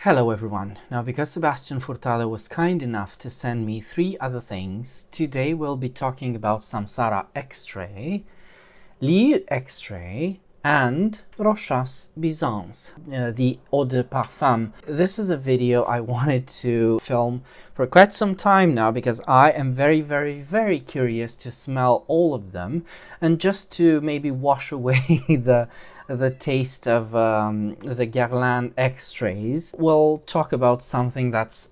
Hello everyone. Now, because Sebastian Furtado was kind enough to send me 3 other things, today we'll be talking about Samsara Extrait, Liu Extrait, and Rochas Byzance, the eau de parfum. This is a video I wanted to film for quite some time now because I am very curious to smell all of them and just to maybe wash away the taste of the Guerlain Extraits. We'll talk about something that's,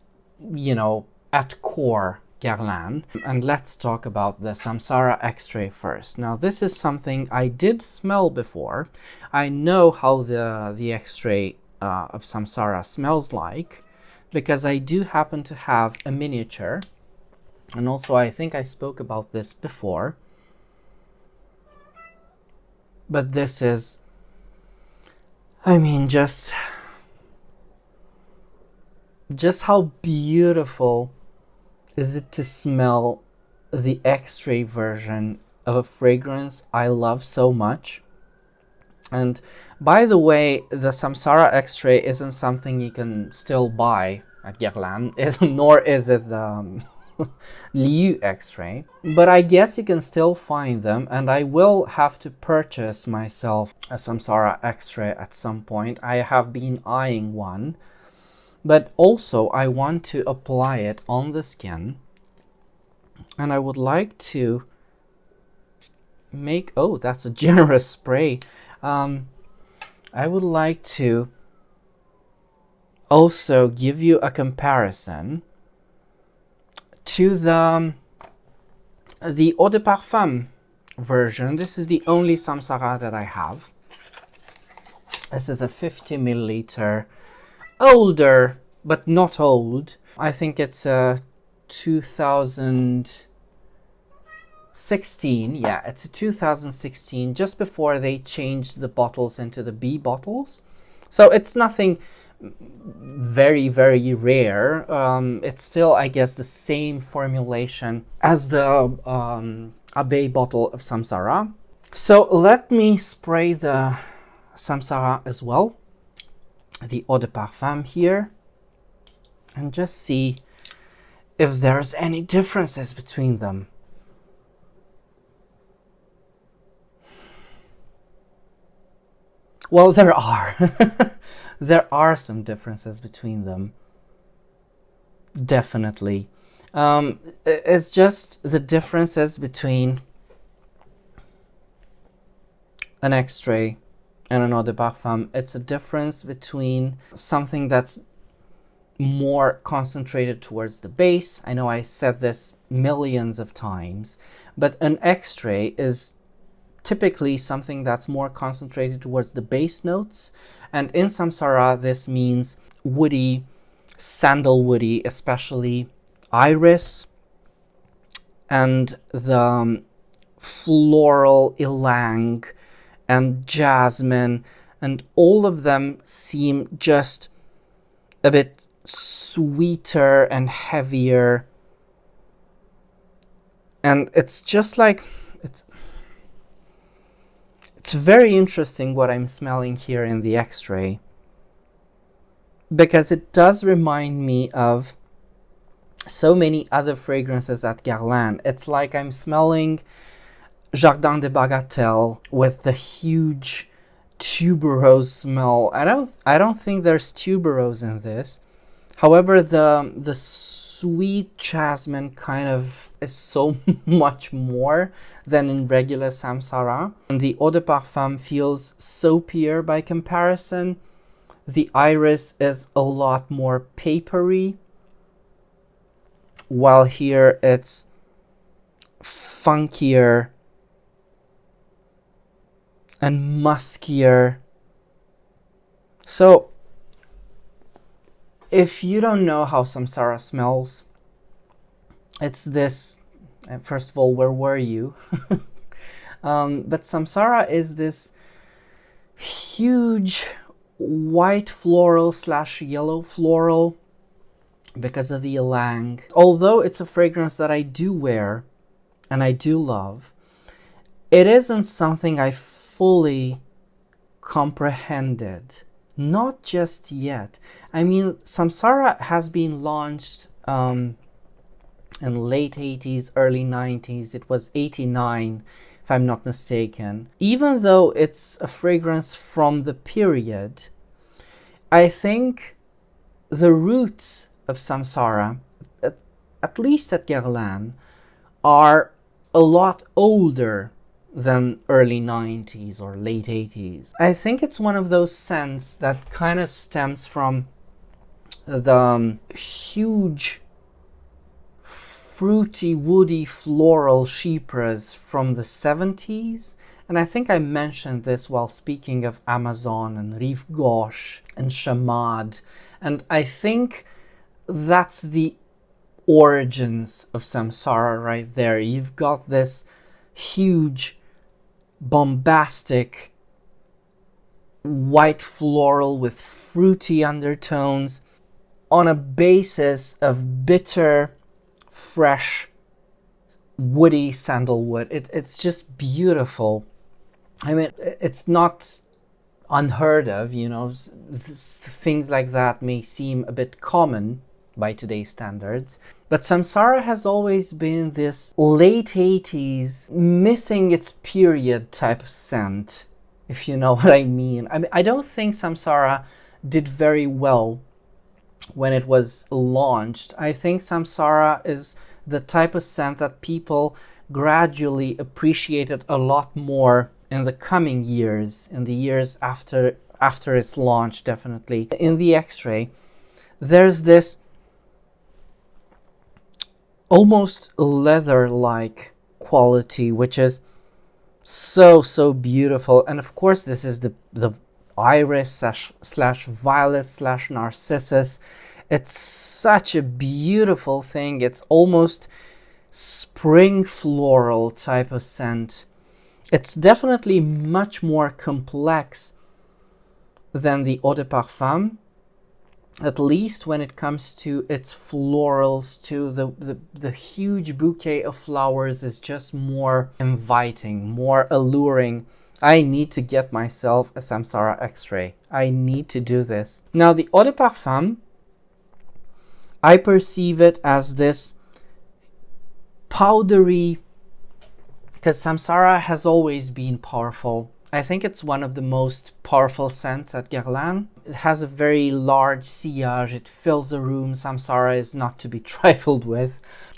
at core Guerlain. And let's talk about the Samsara Extrait first. Now, this is something I did smell before. I know how the Extrait of Samsara smells like because I do happen to have a miniature. And also, I think I spoke about this before. But this is, just how beautiful is it to smell the Extrait version of a fragrance I love so much. And by the way, the Samsara Extrait isn't something you can still buy at Guerlain, nor is it the Liu Extrait, but I guess you can still find them, and I will have to purchase myself a Samsara Extrait at some point. I have been eyeing one, but also I want to apply it on the skin, and I would like to make, oh, that's a generous spray. I would like to also give you a comparison to the eau de parfum version. This is the only Samsara that I have. This is a 50 milliliter, older but not old. I think it's a 2016. Yeah, it's a 2016, just before they changed the bottles into the B bottles. So it's nothing very rare. It's still, I guess, the same formulation as the Abbey bottle of Samsara. So let me spray the Samsara as well, the eau de parfum here, and just see if there's any differences between them. Well, there are. There are some differences between them. Definitely. It's just the differences between an Extrait and an eau de parfum. It's a difference between something that's more concentrated towards the base. I know I said this millions of times, but an Extrait is typically something that's more concentrated towards the base notes, and in Samsara this means woody, sandalwoody, especially iris, and the floral ylang and jasmine, and all of them seem just a bit sweeter and heavier, and it's just like it's very interesting what I'm smelling here in the Extrait, because it does remind me of so many other fragrances at Guerlain. It's like I'm smelling Jardin de Bagatelle with the huge tuberose smell. I don't think there's tuberose in this. However, the sweet jasmine kind of is so much more than in regular Samsara. And the eau de parfum feels soapier by comparison. The iris is a lot more papery, while here it's funkier and muskier. So if you don't know how Samsara smells, it's this. First of all, where were you? But Samsara is this huge white floral / yellow floral because of the ylang. Although it's a fragrance that I do wear and I do love, it isn't something I fully comprehended Not just yet. I mean, Samsara has been launched in late 80s, early 90s. It was 89, if I'm not mistaken. Even though it's a fragrance from the period, I think the roots of Samsara, at least at Guerlain, are a lot older than early 90s or late 80s. I think it's one of those scents that kind of stems from the huge fruity, woody, floral chypres from the 70s. And I think I mentioned this while speaking of Amazon and Rive Gauche and Chamade. And I think that's the origins of Samsara right there. You've got this huge, bombastic, white floral with fruity undertones on a basis of bitter, fresh, woody sandalwood. It's just beautiful. I mean, it's not unheard of, you know, things like that may seem a bit common by today's standards, but Samsara has always been this late 80s, missing its period type of scent, if you know what I mean. I don't think Samsara did very well when it was launched. I think Samsara is the type of scent that people gradually appreciated a lot more in the coming years, in the years after its launch, definitely. In the Extrait, there's this almost leather-like quality, which is so beautiful. And of course, this is the iris slash violet slash narcissus. It's such a beautiful thing. It's almost spring floral type of scent. It's definitely much more complex than the eau de parfum, at least when it comes to its florals, to the huge bouquet of flowers is just more inviting, more alluring. I need to get myself a Samsara Extrait. I need to do this. Now, the eau de parfum, I perceive it as this powdery, because Samsara has always been powerful. I think it's one of the most powerful scents at Guerlain. It has a very large sillage. It fills the room. Samsara is not to be trifled with.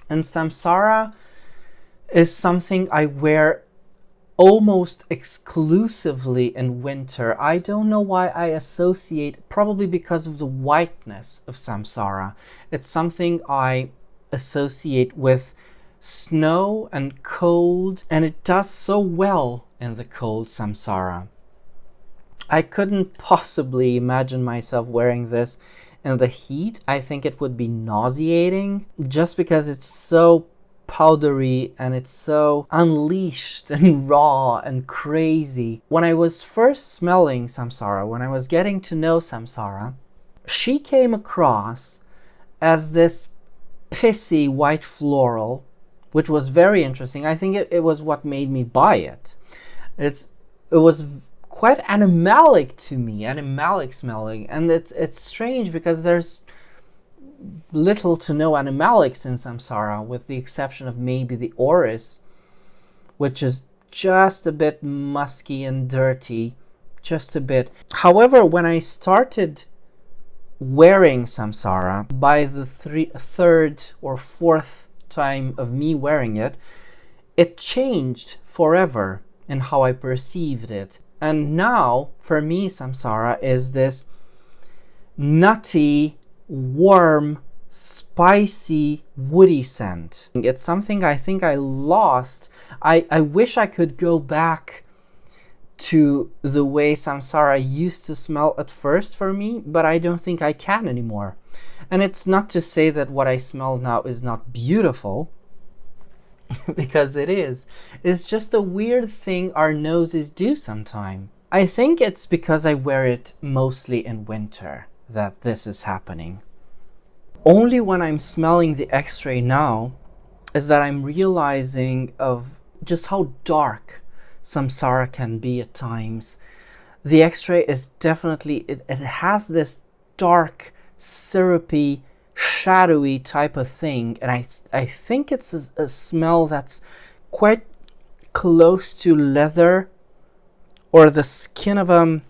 And Samsara is something I wear almost exclusively in winter. I don't know why I associate, probably because of the whiteness of Samsara. It's something I associate with snow and cold, and it does so well in the cold Samsara. I couldn't possibly imagine myself wearing this in the heat. I think it would be nauseating, just because it's so powdery and it's so unleashed and raw and crazy. When I was first smelling Samsara, when I was getting to know Samsara, she came across as this pissy white floral, which was very interesting. I think it was what made me buy it. It was quite animalic to me, animalic smelling, and it's strange because there's little to no animalics in Samsara, with the exception of maybe the orris, which is just a bit musky and dirty, just a bit. However, when I started wearing Samsara, by the third or fourth time of me wearing it, it changed forever in how I perceived it. And now, for me, Samsara is this nutty, warm, spicy, woody scent. It's something I think I lost. I wish I could go back to the way Samsara used to smell at first for me, but I don't think I can anymore. And it's not to say that what I smell now is not beautiful, because it is. It's just a weird thing our noses do sometimes. I think it's because I wear it mostly in winter that this is happening. Only when I'm smelling the Extrait now is that I'm realizing of just how dark Samsara can be at times. the Extrait is definitely, it has this dark, syrupy, shadowy type of thing, and I think it's a smell that's quite close to leather or the skin of a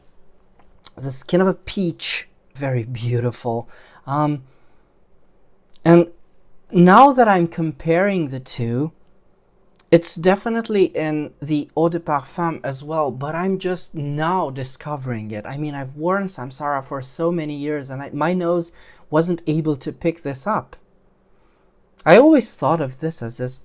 peach. Very beautiful. And now that I'm comparing the two, it's definitely in the eau de parfum as well, but I'm just now discovering it. I mean, I've worn Samsara for so many years, and my nose wasn't able to pick this up. I always thought of this as this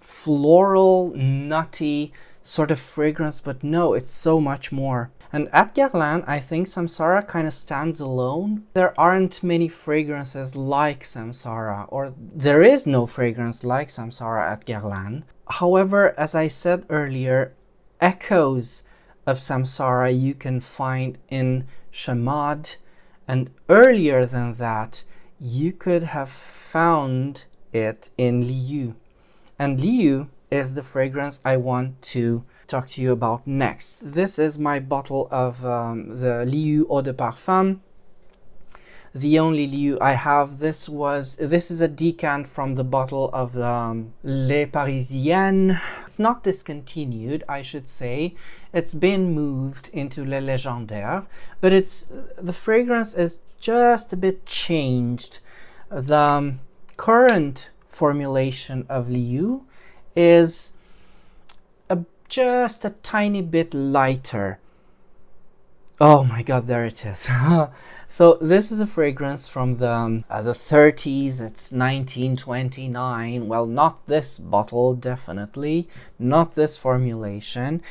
floral, nutty sort of fragrance, but no, it's so much more. And at Guerlain, I think Samsara kind of stands alone. There aren't many fragrances like Samsara, or there is no fragrance like Samsara at Guerlain. However, as I said earlier, echoes of Samsara you can find in Chamade, and earlier than that, you could have found it in Liu. And Liu is the fragrance I want to talk to you about next. This is my bottle of the Liu Eau de Parfum. The only Liu I have. This is a decant from the bottle of the Les Parisiennes. It's not discontinued, I should say. It's been moved into Les Légendaires, but the fragrance is just a bit changed. The current formulation of Liu is just a tiny bit lighter. Oh my god, there it is. So this is a fragrance from the 30s. It's 1929. Well, not this bottle, definitely. Not this formulation.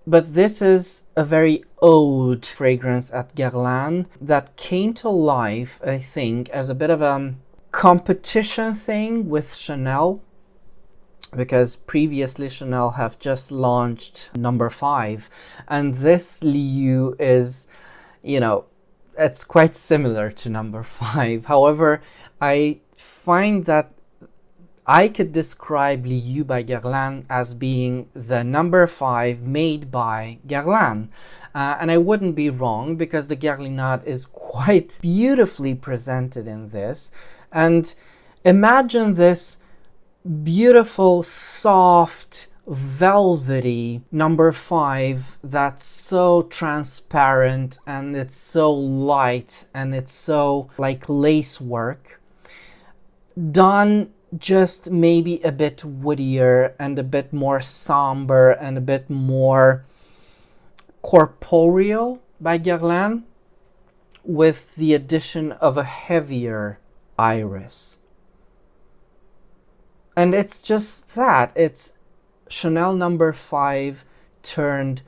But this is a very old fragrance at Guerlain that came to life, I think, as a bit of a competition thing with Chanel. Because previously Chanel have just launched number 5, and this Liu is, you know, it's quite similar to number 5. However, I find that I could describe Liu by Guerlain as being the number 5 made by Guerlain. And I wouldn't be wrong, because the Guerlainade is quite beautifully presented in this. And imagine this beautiful, soft, velvety number 5 that's so transparent, and it's so light, and it's so like lace work, done just maybe a bit woodier and a bit more somber and a bit more corporeal by Guerlain, with the addition of a heavier iris. And it's just that. It's Chanel number 5 turned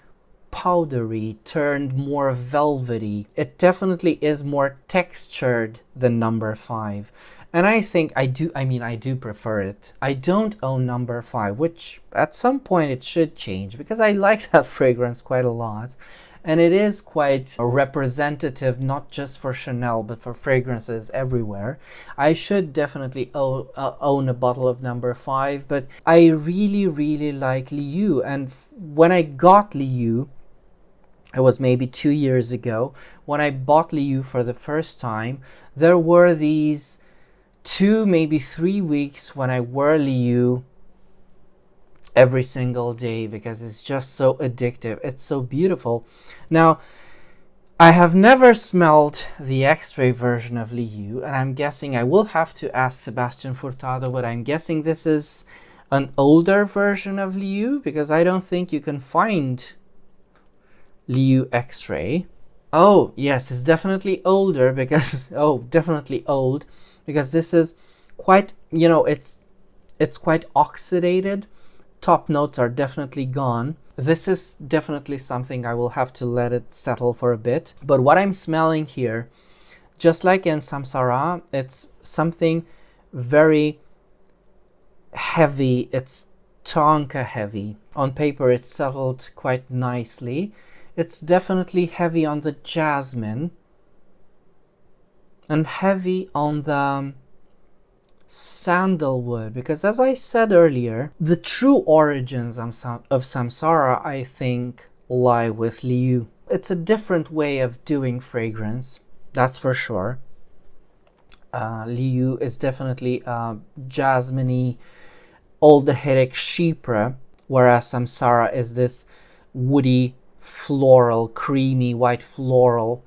powdery, turned more velvety. It definitely is more textured than number 5. And I think I do prefer it. I don't own number 5, which at some point it should change, because I like that fragrance quite a lot. And it is quite representative, not just for Chanel, but for fragrances everywhere. I should definitely own a bottle of number 5, but I really, really like Liu. And when I got Liu, it was maybe 2 years ago, when I bought Liu for the first time, there were these 2, maybe 3 weeks when I wore Liu every single day, because it's just so addictive. It's so beautiful. Now, I have never smelled the Extrait version of Liu, and I'm guessing I will have to ask Sebastian Furtado, but I'm guessing this is an older version of Liu, because I don't think you can find Liu Extrait. Oh, yes, it's definitely older, because definitely old, because this is quite, it's quite oxidated. Top notes are definitely gone. This is definitely something I will have to let it settle for a bit. But what I'm smelling here, just like in Samsara, it's something very heavy. It's tonka heavy. On paper, it's settled quite nicely. It's definitely heavy on the jasmine and heavy on the sandalwood, because as I said earlier, the true origins of Samsara, I think, lie with Liu. it's a different way of doing fragrance, that's for sure. Liu is definitely jasmine-y, aldehydic chypre, whereas Samsara is this woody, floral, creamy, white floral.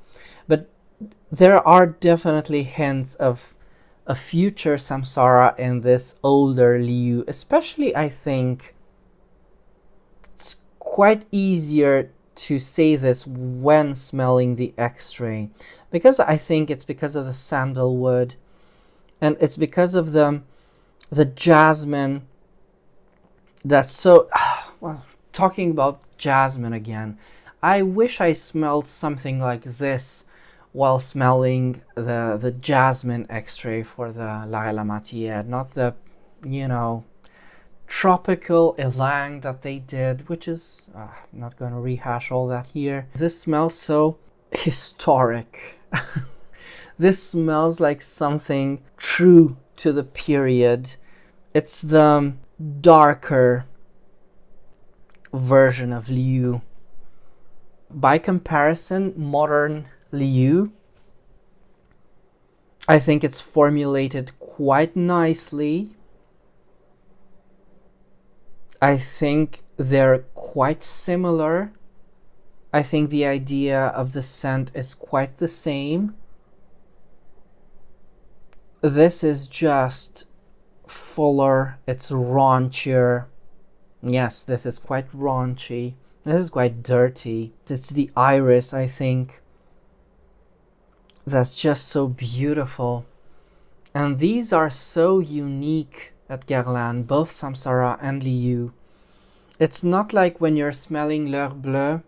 But there are definitely hints of a future Samsara in this older Liu. Especially, I think it's quite easier to say this when smelling the Extrait, because I think it's because of the sandalwood, and it's because of the jasmine. That's so well, talking about jasmine again, I wish I smelled something like this while smelling the jasmine Extrait for the La Matière, not the, you know, tropical ylang that they did, which is I'm not going to rehash all that here. This smells so historic. This smells like something true to the period. It's the darker version of Liu. By comparison, modern Liu, I think it's formulated quite nicely. I think they're quite similar. I think the idea of the scent is quite the same. This is just fuller, it's raunchier. Yes, this is quite raunchy. This is quite dirty. It's the iris, I think, that's just so beautiful. And these are so unique at Guerlain, both Samsara and Liu. It's not like when you're smelling L'Heure Bleue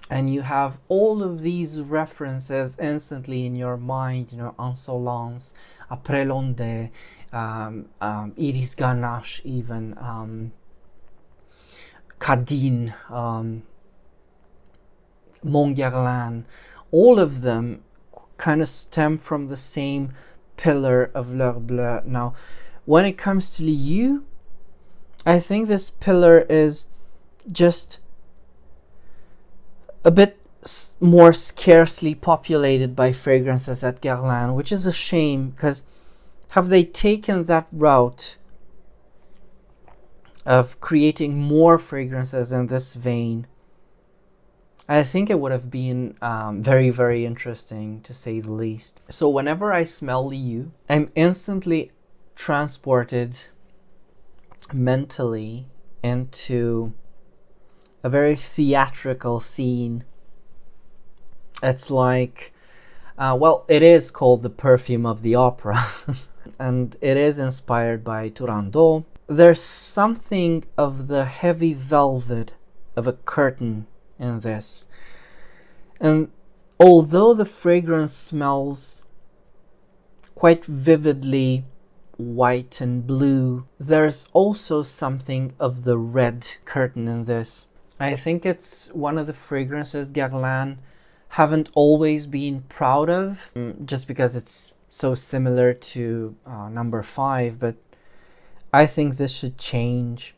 and you have all of these references instantly in your mind, you know, Insolence, Après l'Ondée, Iris Ganache even, Cadine, Mon Guerlain, all of them kind of stem from the same pillar of L'Heure Bleue. Now, when it comes to Liu, I think this pillar is just a bit more scarcely populated by fragrances at Guerlain, which is a shame, because have they taken that route of creating more fragrances in this vein, I think it would have been very, very interesting, to say the least. So whenever I smell Liu, I'm instantly transported mentally into a very theatrical scene. It's like, well, it is called the perfume of the opera, and it is inspired by Turandot. There's something of the heavy velvet of a curtain in this. And although the fragrance smells quite vividly white and blue, there's also something of the red curtain in this. I think it's one of the fragrances Guerlain haven't always been proud of, just because it's so similar to number 5, but I think this should change.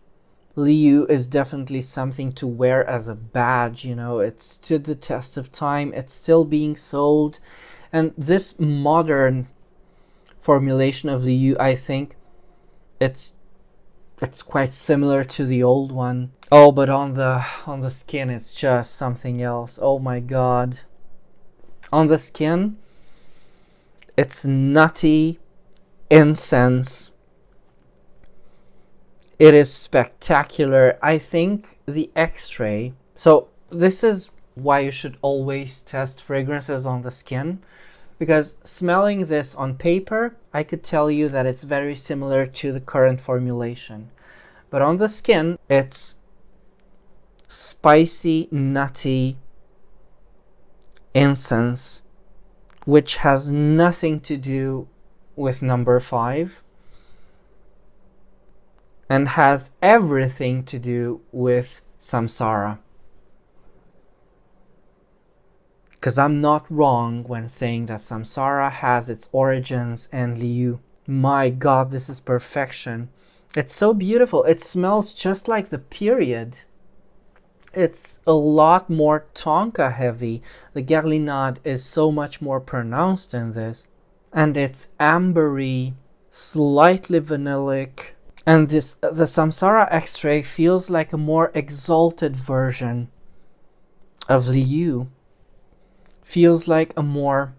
Liu is definitely something to wear as a badge, you know, it stood the test of time, it's still being sold, and this modern formulation of Liu, I think it's quite similar to the old one. Oh, but on the skin it's just something else. Oh my god. On the skin, it's nutty incense. It is spectacular. I think the Extrait, so this is why you should always test fragrances on the skin, because smelling this on paper, I could tell you that it's very similar to the current formulation. But on the skin, it's spicy, nutty incense, which has nothing to do with number 5. And has everything to do with Samsara. Because I'm not wrong when saying that Samsara has its origins in Liu. My god, this is perfection. It's so beautiful. It smells just like the period. It's a lot more tonka heavy. The Guerlain is so much more pronounced in this. And it's ambery, slightly vanillic. And the Samsara Extrait feels like a more exalted version of Liu. Feels like a more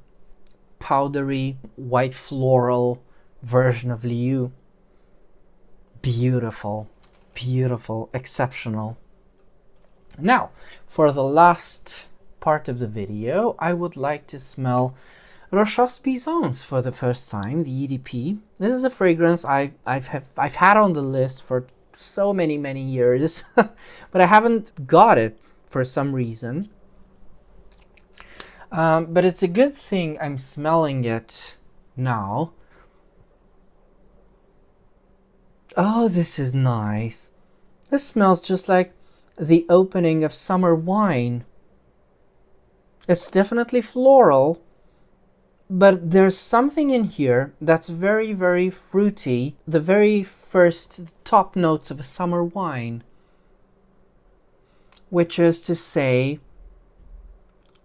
powdery, white floral version of Liu. Beautiful, beautiful, exceptional. Now, for the last part of the video, I would like to smell Rochas Byzance for the first time, the EDP. This is a fragrance I've had on the list for so many years, but I haven't got it for some reason. But it's a good thing I'm smelling it now. Oh, this is nice. This smells just like the opening of summer wine. It's definitely floral, but there's something in here that's very fruity. The very first top notes of a summer wine, which is to say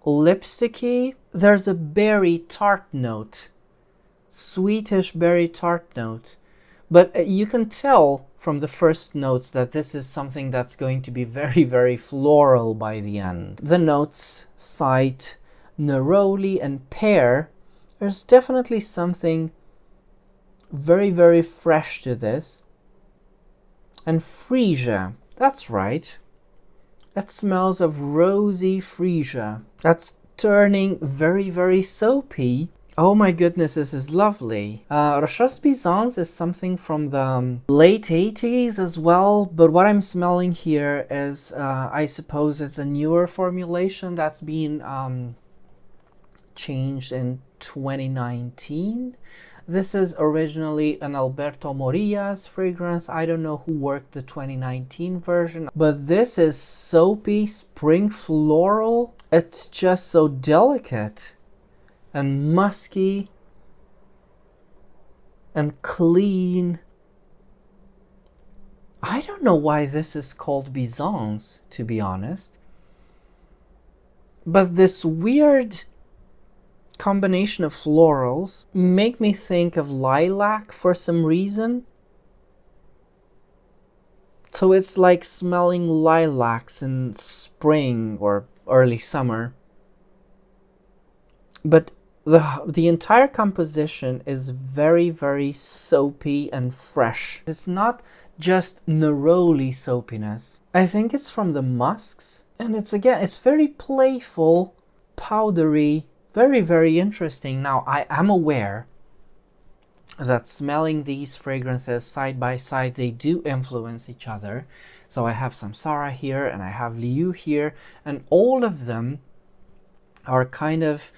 lipsticky. There's a berry tart note, sweetish berry tart note, but you can tell from the first notes that this is something that's going to be very floral by the end. The notes cite neroli and pear. There's definitely something very fresh to this. And freesia, that's right. It smells of rosy freesia. That's turning very soapy. Oh my goodness, this is lovely. Rochas Byzance is something from the late 80s as well, but what I'm smelling here is, I suppose it's a newer formulation that's been changed in 2019. This is originally an Alberto Morillas fragrance. I don't know who worked the 2019 version, but this is soapy, spring floral. It's just so delicate and musky and clean. I don't know why this is called Byzance, to be honest, but this weird combination of florals make me think of lilac for some reason. So it's like smelling lilacs in spring or early summer. But the entire composition is very soapy and fresh. It's not just neroli soapiness. I think it's from the musks, and it's very playful, powdery, very interesting. Now, I am aware that smelling these fragrances side by side, they do influence each other. So I have Samsara here and I have Liu here, and all of them are kind of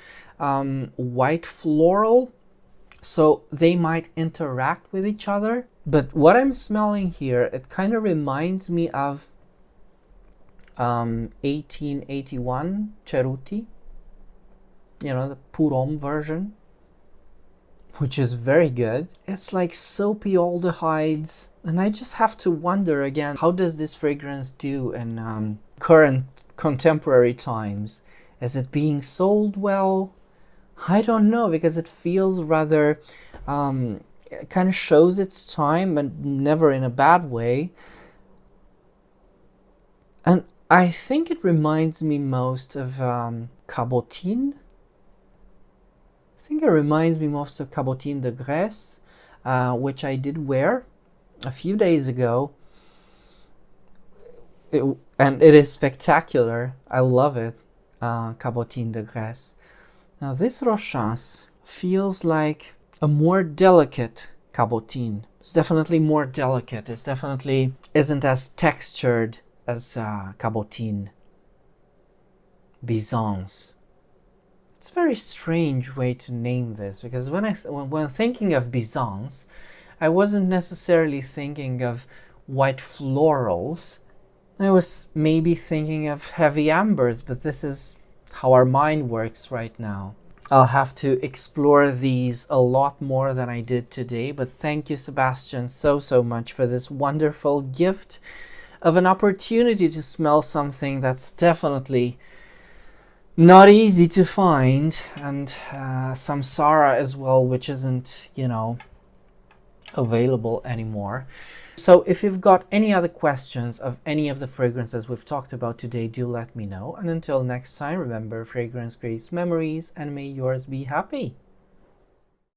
white floral, so they might interact with each other. But what I'm smelling here, it kind of reminds me of 1881 Ceruti, you know, the Purom version, which is very good. It's like soapy aldehydes, and I just have to wonder again, how does this fragrance do in current contemporary times? Is it being sold well? I don't know, because it feels rather it kind of shows its time, but never in a bad way. And I think it reminds me most of Cabotine. I think it reminds me most of Cabotine de Grèce, which I did wear a few days ago. And it is spectacular. I love it, Cabotine de Grèce. Now this Rochas feels like a more delicate Cabotine. It's definitely more delicate. It's definitely isn't as textured as Cabotine Byzance. It's a very strange way to name this, because when thinking of Byzance, I wasn't necessarily thinking of white florals. I was maybe thinking of heavy ambers, but this is how our mind works right now. I'll have to explore these a lot more than I did today, but thank you, Sebastian, so much for this wonderful gift. of an opportunity to smell something that's definitely not easy to find, and Samsara as well, which isn't, you know, available anymore. So if you've got any other questions of any of the fragrances we've talked about today, do let me know. And until next time, remember, fragrance creates memories, and may yours be happy.